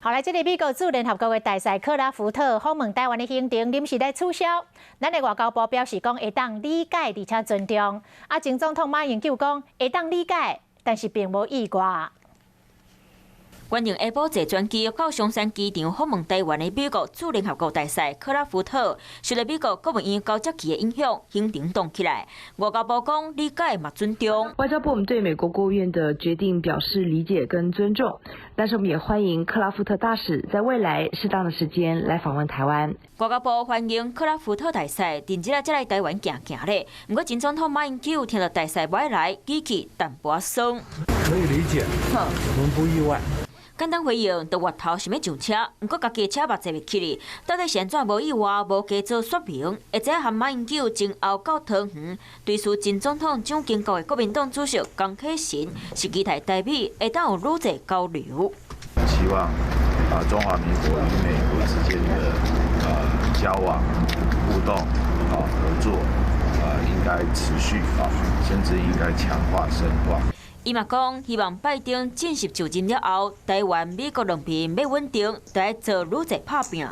后来，这个美国驻联合国的大使克拉福特访问台湾的行程临时来取消。咱的外交部表示讲会当理解而且尊重。前总统马英九讲会当理解，但是并无意外。原定下晡坐专机到松山机场访问台湾的美国驻联合国大使克拉福特，受到美国国务院高级期的影响，行程动起来。外交部讲理解嘛尊重。外交部我们对美国国务院的决定表示理解跟尊重，但是我们也欢迎克拉福特大使在未来适当的时间来访问台湾。外交部欢迎克拉福特大使近日才来台湾行行咧，不过前总统马英九听到大使不爱来，语气淡薄松。可以理解，我们不意外。简单回应，到月头想要上车，不过家己的车目坐袂起哩，到底现怎无意外，无加做说明。会知和马英九前后到桃园，对此前总统蒋经国的国民党主席江启臣是期待台美会当有愈侪交流。希望中华民国与美国之间的交往、互动、合作应该持续甚至应该强化深化。伊嘛讲，希望拜登正式就任了后，台湾、美国两边要稳定，就要做愈侪拍拼。